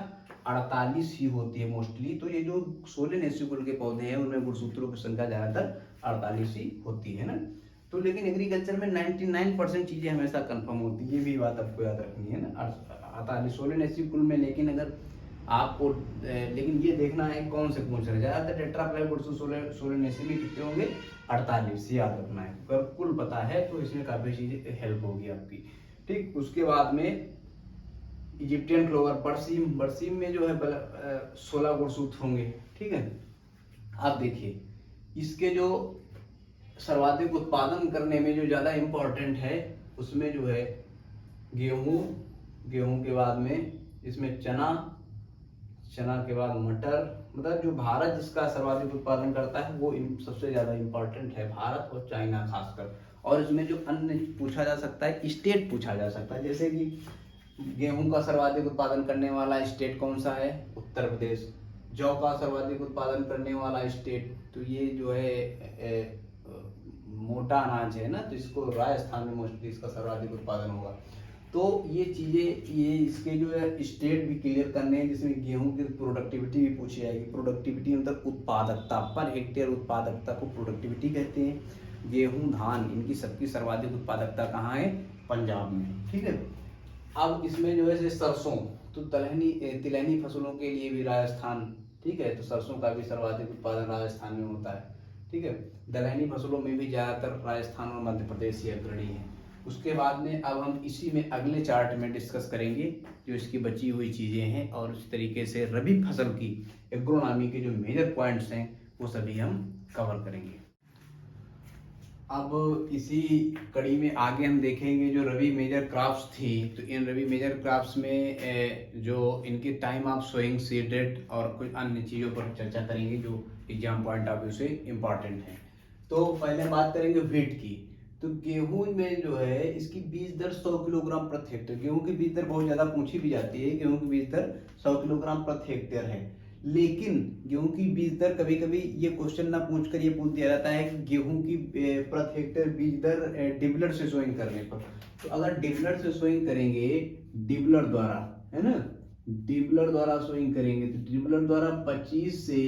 48 ही होती है मोस्टली। तो ये जो सोलेनेसी कुल के पौधे हैं उनमें गुणसूत्रों की संख्या ज्यादातर 48 ही होती है ना। तो लेकिन एग्रीकल्चर में 99% चीजें हमेशा कंफर्म होती है, ये भी बात आपको याद रखनी है ना, 48 सोलेनेसी कुल में। लेकिन अगर आपको लेकिन ये देखना है कौन से पूछ रहे, ज्यादातर टेट्राप्लाइड गुणसूत्र सोलेनेसी में कितने होंगे, 48, याद रखना है। अगर कुल पता है तो इसमें काफी चीजें हेल्प होगी आपकी, ठीक। उसके बाद में इजिप्टियन क्लोवर बरसीम में जो है 16 गुणसूत्र होंगे, ठीक है। आप देखिए इसके जो सर्वाधिक उत्पादन करने में जो ज्यादा इंपॉर्टेंट है उसमें जो है गेहूं के बाद में इसमें चना के बाद मटर, मतलब जो भारत जिसका सर्वाधिक उत्पादन करता है वो सबसे ज्यादा इंपॉर्टेंट है, भारत और चाइना खासकर। और इसमें जो अन्य पूछा जा सकता है, स्टेट पूछा जा सकता है, जैसे कि गेहूं का सर्वाधिक उत्पादन करने वाला स्टेट कौन सा है, उत्तर प्रदेश। जौ का सर्वाधिक उत्पादन करने वाला स्टेट, तो ये जो है मोटा अनाज है ना, तो इसको राजस्थान में मोस्टली इसका सर्वाधिक उत्पादन होगा। तो ये चीजें, ये इसके जो है स्टेट भी क्लियर करने हैं, जिसमें गेहूं की प्रोडक्टिविटी भी पूछी जाएगी। प्रोडक्टिविटी मतलब उत्पादकता, पर हेक्टेयर उत्पादकता को प्रोडक्टिविटी कहते हैं। गेहूं, धान, इनकी सबकी सर्वाधिक उत्पादकता कहाँ है, पंजाब में, ठीक है। अब इसमें जो है सरसों, तो तिलहनी फसलों के लिए भी राजस्थान, ठीक है, तो सरसों का भी सर्वाधिक उत्पादन राजस्थान में होता है, ठीक है। दलहनी फसलों में भी ज्यादातर राजस्थान और मध्य प्रदेश ही अग्रणी है। उसके बाद में अब हम इसी में अगले चार्ट में डिस्कस करेंगे जो इसकी बची हुई चीजें हैं, और उस तरीके से रबी फसल की एग्रोनॉमी के जो मेजर पॉइंट्स हैं वो सभी हम कवर करेंगे। अब इसी कड़ी में आगे हम देखेंगे जो रबी मेजर क्रॉप्स थी, तो इन रबी मेजर क्रॉप्स में जो इनके time of sowing, seed rate और कुछ अन्य चीज़ों पर चर्चा करेंगे जो एग्जाम पॉइंट ऑफ व्यू से इम्पॉर्टेंट है। तो पहले बात करेंगे व्हीट की। तो गेहूं में जो है इसकी बीज दर 100 किलोग्राम प्रति हेक्टेयर, गेहूं की बीज दर बहुत ज़्यादा पूछी भी जाती है, गेहूं की बीज दर 100 किलोग्राम प्रति हेक्टेयर है। लेकिन गेहूं की बीज दर कभी कभी ये क्वेश्चन ना पूछ कर ये पूछ दिया जाता है कि गेहूं की प्रति हेक्टेयर बीज दर डिबलर से सोइंग करने पर। तो अगर डिबलर से सोइंग करेंगे, डिबलर द्वारा, है ना, डिबलर द्वारा सोइंग करेंगे तो डिबलर द्वारा 25 से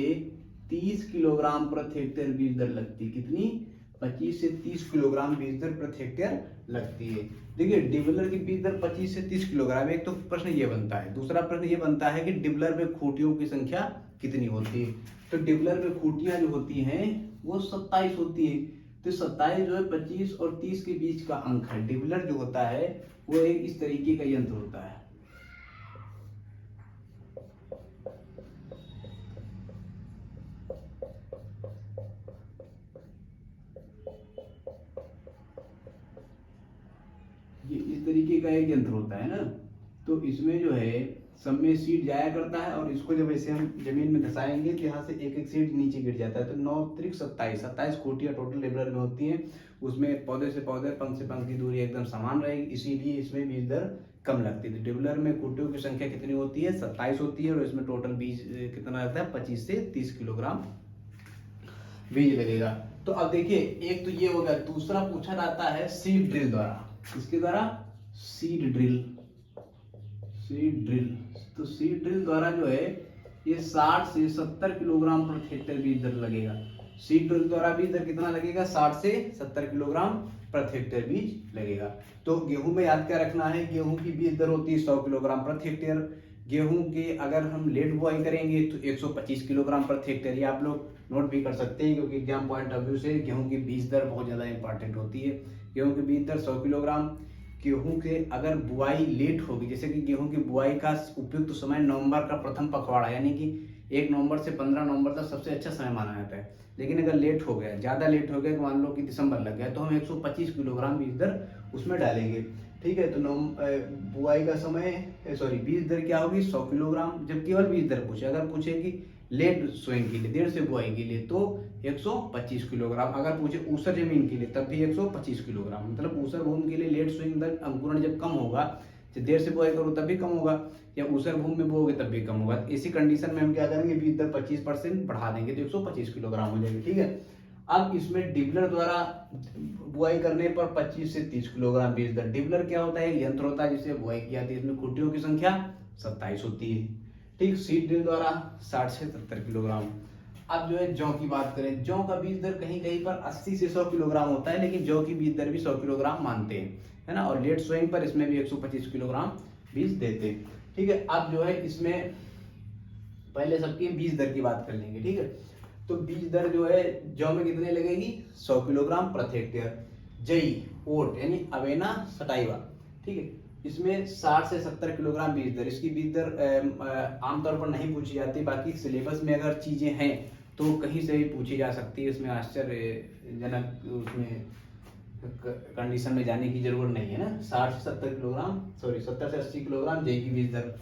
30 किलोग्राम प्रति हेक्टेयर बीज दर लगती है। कितनी, 25 से 30 किलोग्राम बीज दर प्रति हेक्टेयर लगती है। देखिए डिबलर की बीज दर 25 से 30 किलोग्राम, एक तो प्रश्न ये बनता है। दूसरा प्रश्न ये बनता है कि डिबलर में खूंटियों की संख्या कितनी होती है। तो डिबलर में खूंटियां जो होती हैं वो 27 होती है। तो 27 जो है 25 और 30 के बीच का अंक है। डिबलर जो होता है वो एक इस तरीके का यंत्र होता है। ये इस तरीके का एक यंत्र होता है ना, तो इसमें जो है सब में सीड जाया करता है, और इसको जब ऐसे हम जमीन में धसाएंगे तो यहाँ से एक एक सीड नीचे गिर जाता है। तो 9 त्रिक 27 खूंटियां टोटल डिबलर में होती हैं। उसमें पौधे से पौधे, पंख से पंख की दूरी एकदम समान रहेगी, इसीलिए इसमें बीज दर कम लगती है। तो डिबलर में खूंटियों की संख्या कितनी होती है, 27 होती है, और इसमें टोटल बीज कितना रहता है, 25 से 30 किलोग्राम बीज लगेगा। तो अब देखिए एक तो ये हो गया, दूसरा पूछा जाता है सीड ड्रिल द्वारा। किसके द्वारा? Seed drill. सीड ड्रिल, तो सीड ड्रिल द्वारा जो है ये 60 से 70 किलोग्राम प्रति हेक्टेयर बीज दर लगेगा। सीड ड्रिल द्वारा बीज दर कितना लगेगा? 60 से 70 किलोग्राम प्रति हेक्टेयर बीज लगेगा। तो गेहूं में याद क्या रखना है, गेहूं की बीज दर होती है 100 किलोग्राम प्रति हेक्टेयर। गेहूं के अगर हम लेट बुआई करेंगे तो 125 किलोग्राम प्रति हेक्टेयर। ये आप लोग नोट भी कर सकते हैं, क्योंकि एग्जाम पॉइंट ऑफ व्यू से गेहूं की बीज दर बहुत ज़्यादा इंपॉर्टेंट होती है। गेहूं की बीज दर 100 किलोग्राम। गेहूं के अगर बुआई लेट होगी, जैसे कि गेहूं की बुआई का उपयुक्त समय नवंबर का प्रथम पखवाड़ा, यानी कि 1 नवंबर से 15 नवंबर तक सबसे अच्छा समय माना जाता है। लेकिन अगर लेट हो गया, ज़्यादा लेट हो गया, मान लो कि दिसंबर लग गया, तो हम 125 किलोग्राम बीज दर उसमें डालेंगे। ठीक है, तो बुआई का समय सॉरी बीज दर क्या होगी? 100 किलोग्राम। जब केवल बीज दर पूछे, अगर पूछे कि लेट सोइंग के लिए, देर से बुआई के लिए, तो 125 किलोग्राम। अगर पूछे ऊसर जमीन के लिए तब भी 125 किलोग्राम। मतलब ऊसर भूमि के लिए लेट सोइंग दर अंकुरण जब कम होगा, जब देर से बुआई करो तब भी कम होगा, या ऊसर भूमि में बोओगे तब भी कम होगा। इसी कंडीशन में हम क्या करेंगे, बीज दर 25% बढ़ा देंगे तो 125 किलोग्राम हो जाएगी। ठीक है, अब इसमें डिबलर द्वारा बुआई करने पर 25 से 30 किलोग्राम बीज दर। डिबलर क्या होता है? यंत्र होता है जिससे बुआई की जाती है। इसमें खुटियों की संख्या 27 होती है। ठीक, सीड ड्रिल द्वारा 60 से 70 किलोग्राम। अब जो है जौ की बात करें, जौ का बीज दर कहीं कहीं पर 80 से 100 किलोग्राम होता है, लेकिन जौ की बीज दर भी 100 किलोग्राम मानते हैं, है ना। और लेट सोइंग पर इसमें भी 125 किलोग्राम बीज देते हैं। ठीक है, अब जो है इसमें पहले सबकी बीज दर की बात कर लेंगे। ठीक है, तो बीज दर जो है जौ में कितने लगेगी? 100 किलोग्राम प्रति हेक्टेयर। जई, ओट यानी अवेना सटाइवा, ठीक है, इसमें 60 से 70 किलोग्राम बीज दर। इसकी बीज दर आमतौर पर नहीं पूछी जाती, बाकी सिलेबस में अगर चीजें हैं तो कहीं से भी पूछी जा सकती है। इसमें आश्चर्यजनक उसमें कंडीशन में जाने की जरूरत नहीं है ना। 60 से 70 किलोग्राम, सॉरी 70 से 80 किलोग्राम जई की बीज दर।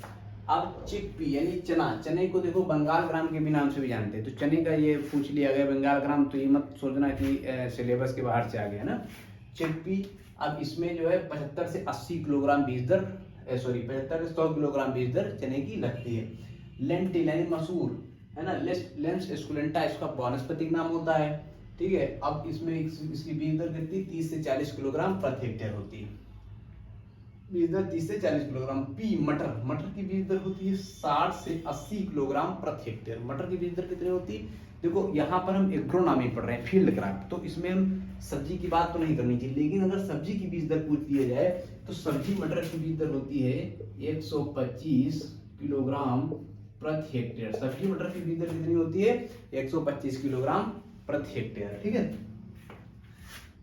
अब चिकपी यानी चना, चने को देखो बंगाल ग्राम के भी नाम से भी जानते हैं, तो चने का ये पूछ लिया गया बंगाल ग्राम, तो ये मत सोचना कि सिलेबस के बाहर से आ गया ना। चिकपी, अब इसमें जो है 75 से 80 किलोग्राम बीज दर, सॉरी 75 से 100 किलोग्राम बीज दर चने की लगती है। लेंटिल यानी मसूर, है ना, लेंस एस्कुलेंटा इसका वानस्पतिक नाम होता है। ठीक है, अब इसमें इसकी बीज दर कितनी? 30 से 40 किलोग्राम प्रति हेक्टेयर होती है। बीज दर 30 से 40 किलोग्राम। पी, मटर, मटर की बीज दर होती है 60 से 80 किलोग्राम प्रति हेक्टेयर। मटर की बीज दर कितनी होती है? देखो यहाँ पर हम एग्रोनॉमी पढ़ रहे हैं, फील्ड क्राफ्ट, तो इसमें हम सब्जी की बात तो नहीं करनी चाहिए, लेकिन अगर सब्जी की बीज दर पूछ दिया जाए तो सब्जी मटर की बीज दर होती है 125 किलोग्राम प्रति हेक्टेयर। सब्जी मटर की बीज दर कितनी होती है? 125 किलोग्राम प्रति हेक्टेयर। ठीक है,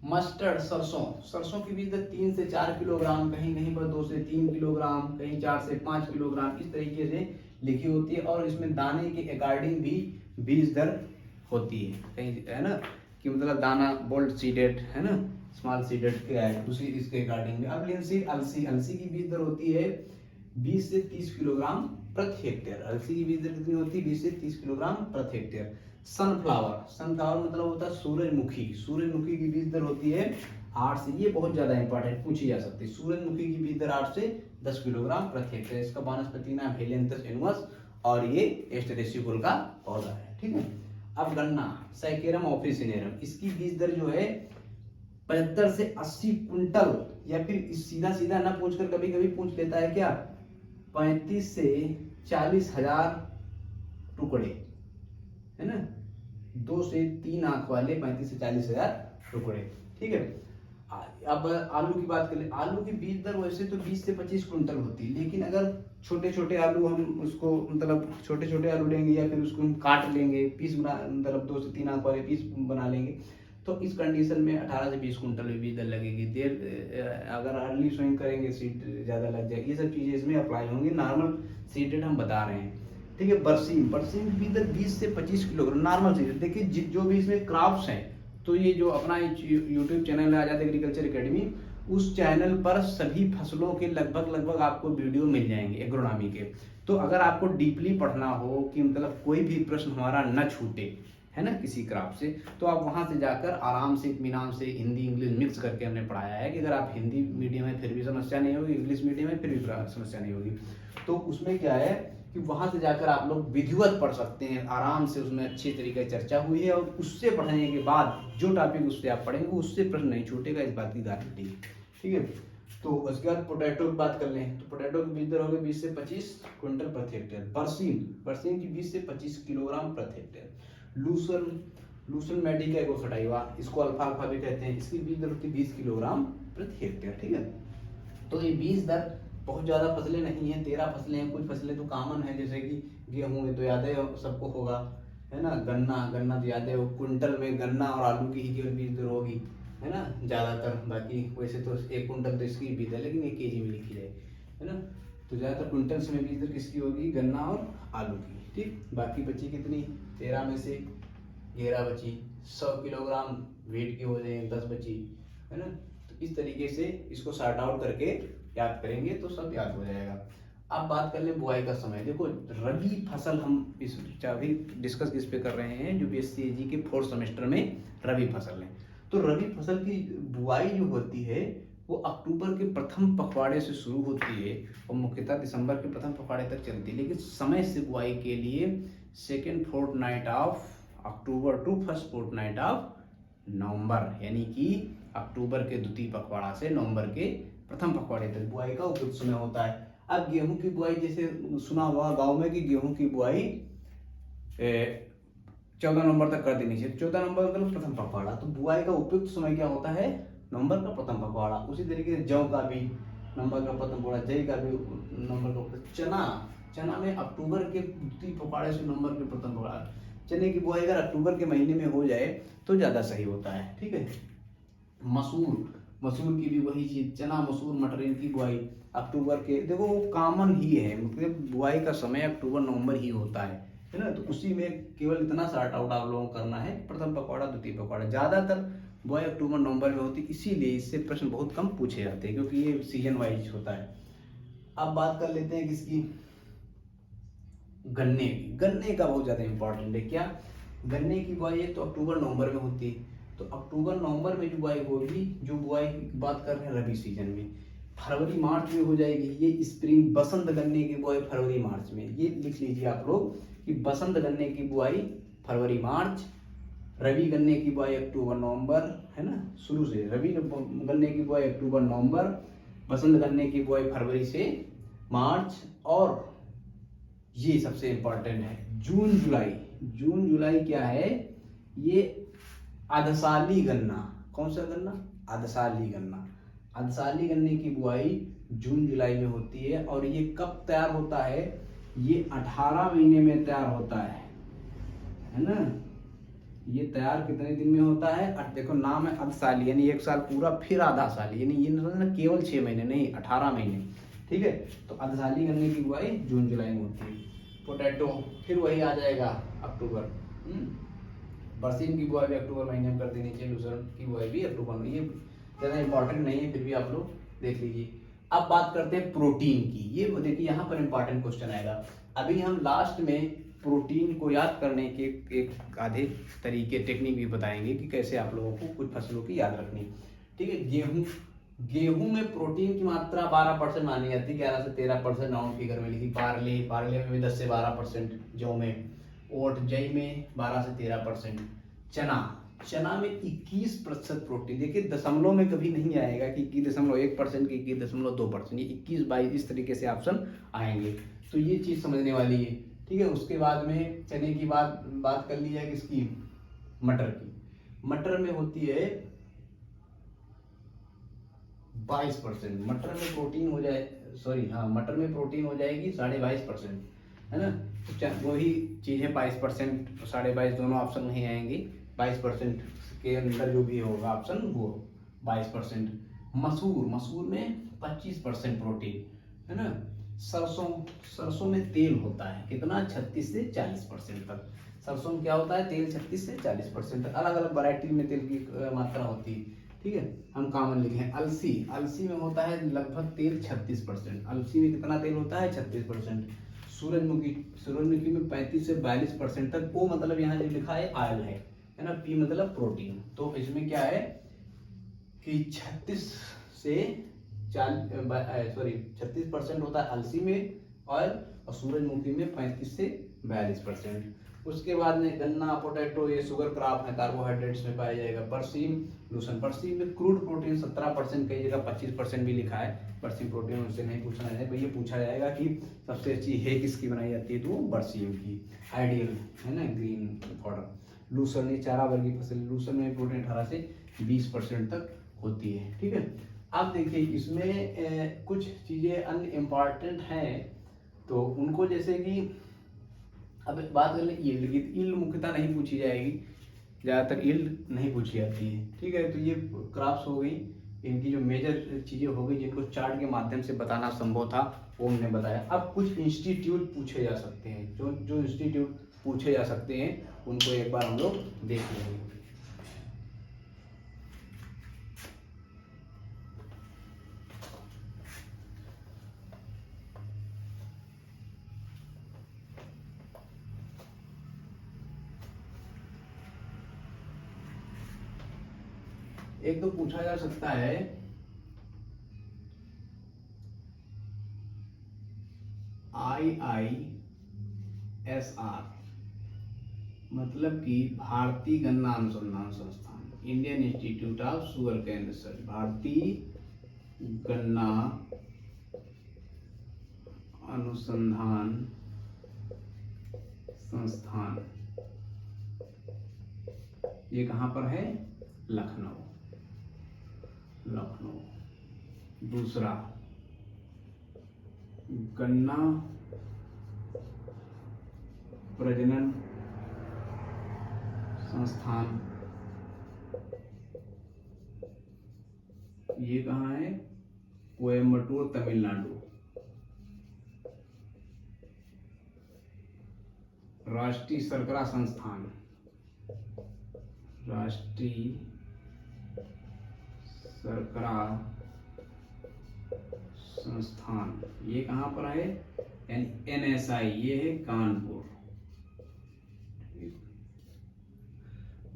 मस्टर्ड, सरसों, सरसों की बीज दर 3 से 4 किलोग्राम, कहीं कहीं पर 2 से 3 किलोग्राम, कहीं 4 से 5 किलोग्राम, इस तरीके से लिखी होती है। और इसमें दाने के अकॉर्डिंग भी बीज दर होती है, कहीं है ना, कि मतलब दाना बोल्ड सीडेड है ना, स्मॉल सीडेड क्या है, उसी इसके अकॉर्डिंग में। अब लिनसीड, अलसी, अलसी की बीज दर होती है 20 से 30 किलोग्राम प्रति हेक्टेयर। अलसी की बीज दर कितनी होती है? 20 से 30 किलोग्राम प्रति हेक्टेयर। सनफ्लावर, सनफ्लावर मतलब होता है सूरजमुखी, सूरजमुखी की बीज दर होती है 8 से, ये बहुत ज्यादा इंपॉर्टेंट पूछी जा सकती है, सूरजमुखी की बीज दर 8 से 10 किलोग्राम प्रति हेक्टेयर। इसका वानस्पतिक नाम हेलियंथस एनुअस और ये एस्टेरेसी कुल का पौधा है। ठीक है, अब गन्ना, सैकेरम ऑफिसिनेरम, इसकी बीज दर जो है 75 से 80 कुंटल, या फिर सीधा सीधा ना पूछकर कभी कभी पूछ लेता है क्या, 35 से 40 हजार टुकड़े, है ना, 2 से 3 आंख वाले 35 से 40 हजार टुकड़े। ठीक है, अब आलू की बात करें, आलू की बीज दर वैसे तो 20 से 25 कुंटल होती है, लेकिन अगर छोटे छोटे आलू हम उसको मतलब छोटे छोटे आलू लेंगे या फिर उसको हम काट लेंगे, पीस बना, मतलब 2 से 3 आंख वाले पीस बना लेंगे, तो इस कंडीशन में 18 से 20 कुंटल भी बीज दर लगेगी। देर अगर अर्ली सोइंग करेंगे सीड ज़्यादा लग जाएगी, ये सब चीज़ें इसमें अप्लाई होंगी। नॉर्मल सीड रेट हम बता रहे हैं। ठीक है, बरसीम, बरसीम की बीज दर 20 से 25 किलोग्राम नॉर्मल सीड। देखिए जो भी इसमें क्रॉप्स हैं, तो ये जो अपना यूट्यूब चैनल है आजाद एग्रीकल्चर एकेडमी, उस चैनल पर सभी फसलों के लगभग आपको वीडियो मिल जाएंगे एग्रोनॉमी के। तो अगर आपको डीपली पढ़ना हो कि मतलब कोई भी प्रश्न हमारा न छूटे, है ना, किसी क्राफ्ट से, तो आप वहां से जाकर आराम से इत्मीनान से हिंदी इंग्लिश मिक्स करके हमने पढ़ाया है कि अगर आप हिंदी मीडियम में फिर भी समस्या नहीं होगी, इंग्लिश मीडियम में फिर भी समस्या नहीं होगी। तो उसमें क्या है कि वहां से जाकर आप लोग विधिवत पढ़ सकते हैं आराम से, उसमें अच्छी तरीके से चर्चा हुई है और उससे पढ़ने के बाद जो टॉपिक उससे आप पढ़ेंगे उससे प्रश्न नहीं छूटेगा, इस बात की गारंटी है। ठीक है, तो उसके बाद पोटैटो की बात कर लें तो पोटैटो की बीज दर होगी 20 से 25 क्विंटल प्रति हेक्टेयर। बरसीन की 20 से 25 किलोग्राम प्रति हेक्टेयर। लूसन मेडिका एगोफिटाइवा, इसको अल्फाल्फा भी कहते हैं, इसकी बीज दर होती है 20 किलोग्राम प्रति हेक्टेयर। ठीक है, तो ये बीज दर बहुत ज़्यादा फसलें नहीं हैं, 13 फसलें हैं। कुछ फसलें तो कॉमन है, जैसे कि गेहूँ, ये तो याद है सबको होगा, है ना। गन्ना तो याद है, वो क्विंटल में गन्ना और आलू की ही केवल बीज दर होगी, है ना ज़्यादातर। बाकी वैसे तो 1 क्विंटल तो इसकी बीज है, लेकिन 1 केजी में लिखी जाए, है ना। तो ज़्यादातर क्विंटल्स में बीज दर किसकी होगी, गन्ना और आलू की। ठीक, बाकी बची कितनी, 13 में से 11 बची, 100 किलोग्राम वेट की हो जाए 10 बची, है ना। तो इस तरीके से इसको सॉर्ट आउट करके याद करेंगे तो सब याद हो जाएगा। अब बात कर ले बुआई का समय। देखो रबी फसल हम इस अभी डिस्कस किस पे कर रहे हैं, जो बीएससी के 4th सेमेस्टर में रबी फसल है। तो रबी फसल की बुआई जो होती है वो अक्टूबर के प्रथम पखवाड़े से शुरू होती है और मुख्यतः दिसंबर के प्रथम पखवाड़े तक चलती है। लेकिन समय से बुआई के लिए 2nd fortnight of October to 1st fortnight of November, यानी कि अक्टूबर के द्वितीय पखवाड़ा से नवंबर के प्रथम पखवाड़े तक बुआई का उपयुक्त समय होता है। अब गेहूं की बुआई, जैसे सुना हुआ गांव में कि गेहूं की बुआई 14 नवंबर तक कर देनी चाहिए। 14 नवंबर मतलब प्रथम पखवाड़ा, तो बुआई का उपयुक्त समय क्या होता है, नवंबर का प्रथम पखवाड़ा। उसी तरीके से जौ का भी नवंबर का प्रथम पखवाड़ा, जई का भी नवंबर का। चना में अक्टूबर के द्वितीय पखवाड़े से नवंबर के प्रथम पखवाड़ा। चने की बुआई अगर अक्टूबर के महीने में हो जाए तो ज्यादा सही होता है। ठीक है, मसूर की भी वही चीज, चना मसूर मटर इनकी बुआई अक्टूबर के, देखो वो कॉमन ही है, मतलब बुआई का समय अक्टूबर नवंबर ही होता है ना। तो उसी में केवल इतना सॉर्ट आउट आप लोगों को करना है, प्रथम पखवाड़ा द्वितीय पखवाड़ा। ज्यादातर बुआई अक्टूबर नवंबर में होती, इसीलिए इससे प्रश्न बहुत कम पूछे जाते हैं क्योंकि ये सीजन वाइज होता है। अब बात कर लेते हैं किसकी, गन्ने का बहुत ज्यादा इंपॉर्टेंट है। क्या, गन्ने की बुआई तो अक्टूबर नवंबर में होती है, तो अक्टूबर नवंबर में जो बुआई होगी, जो बुआई की बात कर रहे हैं रबी सीजन में, फरवरी मार्च में हो जाएगी। ये स्प्रिंग बसंत गन्ने की बुआई फरवरी मार्च में, ये लिख लीजिए आप लोग कि बसंत गन्ने की बुआई फरवरी मार्च, रबी गन्ने की बुआई अक्टूबर नवंबर, है ना। शुरू से रबी गन्ने की बुआई अक्टूबर नवंबर, बसंत गन्ने की बुआई फरवरी से मार्च, और ये सबसे इंपॉर्टेंट है जून जुलाई क्या है, ये आधसाली गन्ना। कौन सा गन्ना, आधसाली गन्ने की बुआई जून जुलाई में होती है। और ये कब तैयार होता है, ये 18 महीने में तैयार होता है ना। ये तैयार कितने दिन में होता है, देखो नाम है आधसाली, यानी 1 साल पूरा, फिर आधा साल, यानी ये ना केवल 6 महीने नहीं, 18 महीने। ठीक है, तो आधसाली गन्ने की बुआई जून जुलाई में होती है। पोटैटो फिर वही आ जाएगा अक्टूबर। बरसीन की बुआई भी अक्टूबर महीने में कर देनी चाहिए, लूसर्न की बुआई भी अक्टूबर में। ये ज़्यादा इंपॉर्टेंट नहीं है, फिर भी आप लोग देख लीजिए। अब बात करते हैं प्रोटीन की। ये देखिए यहाँ पर इंपॉर्टेंट क्वेश्चन आएगा। अभी हम लास्ट में प्रोटीन को याद करने के एक आधे तरीके टेक्निक भी बताएंगे कि कैसे आप लोगों को कुछ फसलों की याद रखनी। ठीक है, गेहूं में प्रोटीन की मात्रा 12% मानी जाती है, 11 से 13% राउंड फिगर में लिखी। पार्ले में भी 10 से 12%, जौ में, ओट जई में 12 से 13%, चना में 21% प्रोटीन। देखिए दशमलव में कभी नहीं आएगा कि 21.1% की 21.2%, ये 21-22 इस तरीके से ऑप्शन आएंगे। तो ये चीज समझने वाली है। ठीक है, उसके बाद में चने की बात कर ली जाए किसकी, मटर की। मटर में होती है 22%। मटर में प्रोटीन हो जाए, मटर में प्रोटीन हो जाएगी 22.5%, है ना। तो वही चीज़ है 22%, 22.5 दोनों ऑप्शन नहीं आएंगी। 22% के अंदर जो भी होगा ऑप्शन वो 22%। मसूर में 25% प्रोटीन, है ना। सरसों में तेल होता है कितना, 36 से 40% तक। सरसों में क्या होता है, तेल 36 से 40% तक। अलग अलग वैरायटी में तेल की मात्रा होती है। ठीक है, हम कॉमन लिखे हैं। अलसी में होता है लगभग तेल 36%। अलसी में कितना तेल होता है, 36%। सूरजमुखी में 35 से 42% तक। वो मतलब यहाँ जो लिखा है ऑयल है ना। पी मतलब प्रोटीन। तो इसमें क्या है कि 36% होता है अलसी में ऑयल, और सूरजमुखी में 35 से 42%। उसके बाद में गन्ना, पोटैटो, ये शुगर क्रॉप है, कार्बोहाइड्रेट्स में पाया जाएगा। परसीम, लूसन, परसीम में क्रूड प्रोटीन 17%, कई जगह 25% भी लिखा है। परसीम प्रोटीन उनसे नहीं पूछना है, भैया पूछा जाएगा कि सबसे अच्छी है किसकी बनाई जाती है, तो वो बरसीम की आइडियल है ना, ग्रीन फॉडर। लूसन, ये चारा वर्गीय फसल, लूसन में प्रोटीन 18 से 20% तक होती है। ठीक है, अब देखिए इसमें कुछ चीज़ें अन्य इम्पॉर्टेंट हैं, तो उनको जैसे कि अब बात कर लें यील्ड की, यील्ड मुख्यतः नहीं पूछी जाएगी, ज़्यादातर यील्ड नहीं पूछी जाती है। ठीक है, तो ये क्रॉप्स हो गई, इनकी जो मेजर चीज़ें हो गई जिनको चार्ट के माध्यम से बताना संभव था वो हमने बताया। अब कुछ इंस्टीट्यूट पूछे जा सकते हैं, जो जो इंस्टीट्यूट पूछे जा सकते हैं उनको एक बार हम लोग देख लेंगे। एक तो पूछा जा सकता है IISR, मतलब कि भारतीय गन्ना अनुसंधान संस्थान, Indian Institute of sugarcane Research, भारतीय गन्ना अनुसंधान संस्थान, ये कहाँ पर है, लखनऊ। दूसरा गन्ना प्रजनन संस्थान, ये कहाँ है, कोयम्बटूर, तमिलनाडु। राष्ट्रीय शर्करा संस्थान, राष्ट्रीय शर्करा संस्थान, ये कहाँ पर है, NSI, ये है कानपुर।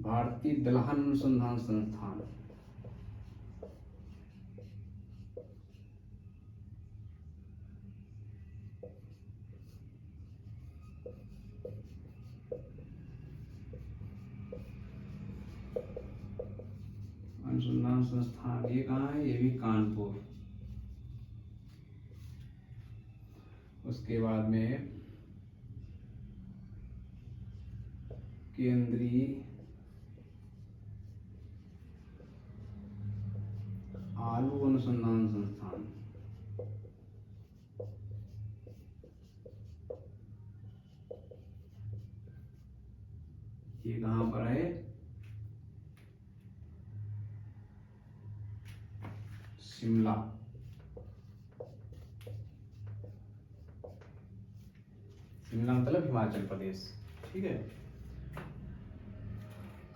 भारतीय दलहन अनुसंधान संस्थान, अनुसंधान संस्थान, ये कहाँ है, ये भी कानपुर। उसके बाद में केंद्रीय आलू अनुसंधान संस्थान, ये कहाँ पर है, शिमला। शिमला मतलब हिमाचल प्रदेश। ठीक है,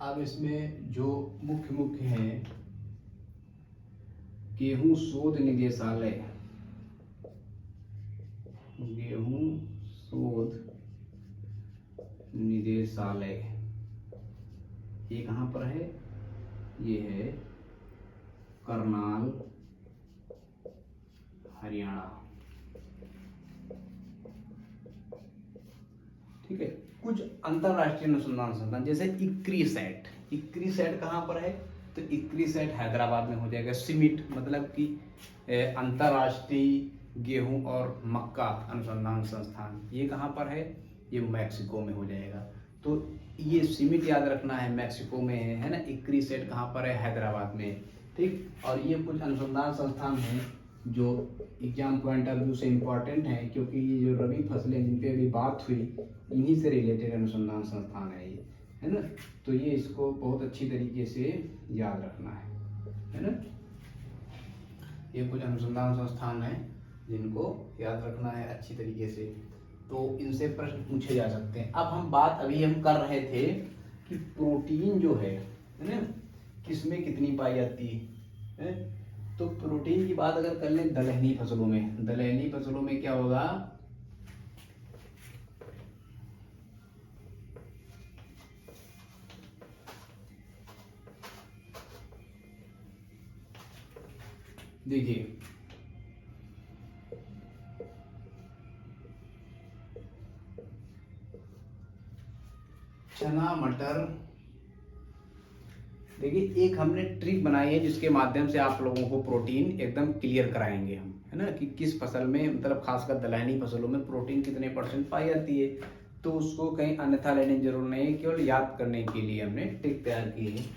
अब इसमें जो मुख्य हैं, गेहूं शोध निदेशालय, गेहूं शोध निदेशालय, ये कहाँ पर है, ये है करनाल, हरियाणा। ठीक है, कुछ अंतरराष्ट्रीय अनुसंधान संस्थान जैसे इक्रीसैट कहाँ पर है, तो इक्रीसैट हैदराबाद में हो जाएगा। सिमिट मतलब कि अंतरराष्ट्रीय गेहूं और मक्का अनुसंधान संस्थान, ये कहाँ पर है, ये मैक्सिको में हो जाएगा। तो ये सिमिट याद रखना है, मैक्सिको में है ना। इक्रीसैट कहाँ पर है, हैदराबाद में। ठीक, और ये कुछ अनुसंधान संस्थान हैं जो एग्जाम पॉइंट ऑफ व्यू से इम्पोर्टेंट है, क्योंकि ये जो रबी फसलें जिन पे अभी बात हुई इन्हीं से रिलेटेड अनुसंधान संस्थान है ये, है ना। तो ये इसको बहुत अच्छी तरीके से याद रखना है ना। ये कुछ अनुसंधान संस्थान हैं जिनको याद रखना है अच्छी तरीके से, तो इनसे प्रश्न पूछे जा सकते हैं। अब हम बात अभी हम कर रहे थे कि प्रोटीन जो है ना, किसमें कितनी पाई जाती है। तो प्रोटीन की बात अगर कर लें दलहनी फसलों में क्या होगा, देखिए चना मटर, देखिए एक हमने ट्रिक बनाई है जिसके माध्यम से आप लोगों को प्रोटीन एकदम क्लियर कराएंगे हम, है ना, कि किस फसल में, मतलब खासकर दलहनी फसलों में प्रोटीन कितने % पाई जाती है। तो उसको कहीं अन्यथा लेने की जरूरत नहीं है, केवल याद करने के लिए हमने ट्रिक तैयार की है।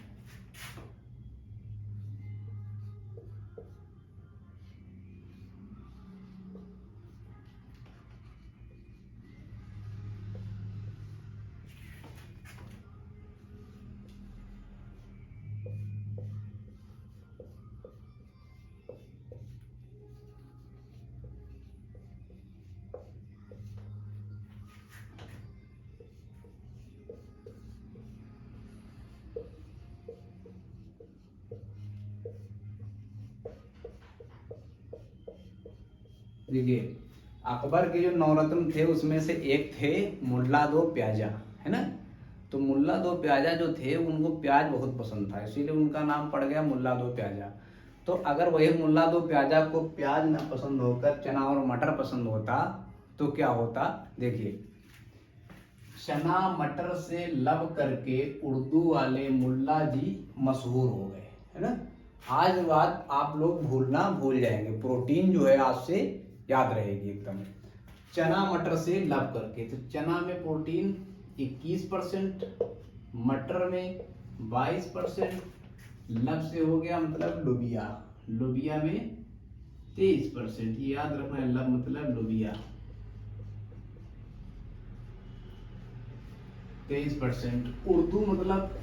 देखिए अकबर के जो नवरत्न थे उसमें से एक थे मुल्ला दो प्याजा, है ना। तो मुल्ला दो प्याजा जो थे उनको प्याज बहुत पसंद था, इसीलिए उनका नाम पड़ गया मुल्ला दो प्याजा। तो अगर वही मुल्ला दो प्याजा को प्याज न पसंद होकर चना और मटर पसंद होता तो क्या होता। देखिए चना मटर से लब करके उर्दू वाले मुल्ला जी मशहूर हो गए, है ना। आज बात आप लोग भूलना भूल जाएंगे, प्रोटीन जो है आज से याद रहेगी एकदम। चना मटर से लब करके, तो चना में प्रोटीन 21%, मटर में 22%, लब से हो गया मतलब लोबिया, लोबिया में 23%। ये याद रखना है, लब मतलब लोबिया 23%। उर्दू मतलब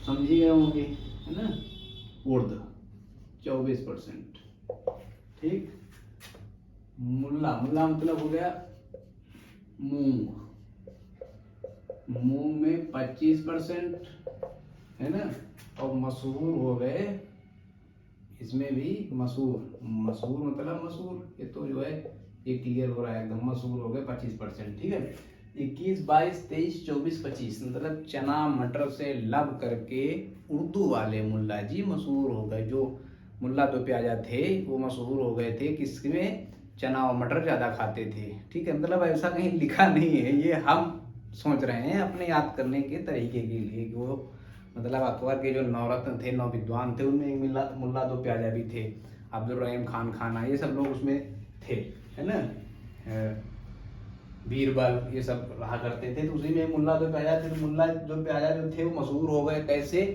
समझी गए होंगे, है ना, उर्द 24%। ठीक, मुल्ला, मुल्ला मतलब हो गया मूंग, मूंग में 25%, है ना। और मसूर हो गए, इसमें भी मसूर, मसूर मतलब मसूर, ये तो जो है ये क्लियर हो रहा है एकदम, मसूर हो गए 25%। ठीक है, 21, 22, 23, 24, 25 मतलब चना मटर से लब करके उर्दू वाले मुल्ला जी मशहूर हो गए। जो मुल्ला दो प्याजा थे वो मशहूर हो गए थे किसमें, चना और मटर ज़्यादा खाते थे। ठीक है, मतलब ऐसा कहीं लिखा नहीं है, ये हम सोच रहे हैं अपने याद करने के तरीके के लिए कि वो मतलब अकबर के जो नवरत्न थे, नौ विद्वान थे, उनमें एक मुल्ला दो प्याजा भी थे, अब्दुल रहीम खान खाना, ये सब लोग उसमें थे, है ना, बीरबल, ये सब रहा करते थे। तो उसी में मुल्ला दो प्याजा थे। तो मुल्ला दो प्याजा जो थे वो मशहूर हो गए कैसे,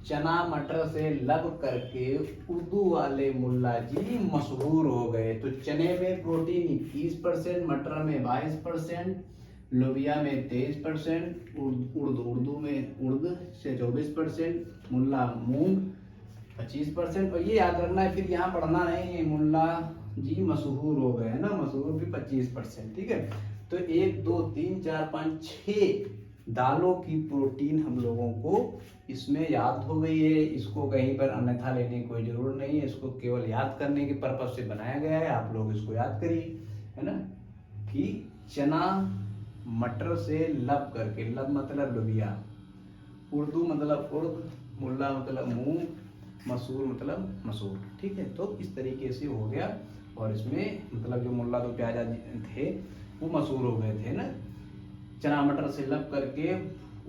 चना मटर से लब करके उर्दू वाले मुल्ला जी मशहूर हो गए। तो चने में प्रोटीन 21%, मटर में 22%, लोबिया में 23%, उर्दू में उर्द से 24%, मुल्ला मूंग 25%। और ये याद रखना है, फिर यहाँ पढ़ना नहीं है, मुल्ला जी मशहूर हो गए, है ना, मशहूर भी 25%। ठीक है, तो 1, 2, 3, 4, 5, 6 दालों की प्रोटीन हम लोगों को इसमें याद हो गई है। इसको कहीं पर अन्यथा लेने की कोई जरूरत नहीं है, इसको केवल याद करने के पर्पज से बनाया गया है। आप लोग इसको याद करिए, है ना, कि चना मटर से लब करके, लब मतलब लोबिया, उर्दू मतलब उर्द, मुल्ला मतलब मूंग, मसूर मतलब मसूर। ठीक है, तो इस तरीके से हो गया। और इसमें मतलब जो मुल्ला दो प्याजा थे वो मशहूर हो गए थे ना, चना मटर से लब करके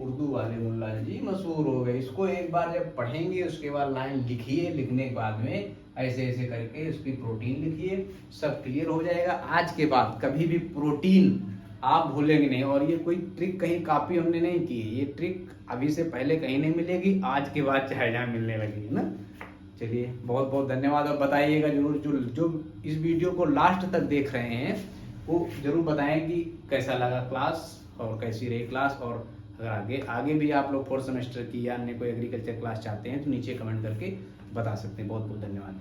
उर्दू वाले मुल्ला जी मशहूर हो गए। इसको एक बार जब पढ़ेंगे उसके बाद लाइन लिखिए, लिखने के बाद में ऐसे ऐसे करके इसकी प्रोटीन लिखिए, सब क्लियर हो जाएगा। आज के बाद कभी भी प्रोटीन आप भूलेंगे नहीं। और ये कोई ट्रिक कहीं कॉपी हमने नहीं की है, ये ट्रिक अभी से पहले कहीं नहीं मिलेगी, आज के बाद चाहे जहाँ मिलने लगेगी ना। चलिए बहुत बहुत धन्यवाद। और बताइएगा जरूर, जो इस वीडियो को लास्ट तक देख रहे हैं वो जरूर बताएं कि कैसा लगा क्लास और कैसी रही क्लास। और अगर आगे भी आप लोग 4th सेमेस्टर की या अन्य कोई एग्रीकल्चर क्लास चाहते हैं तो नीचे कमेंट करके बता सकते हैं। बहुत बहुत धन्यवाद।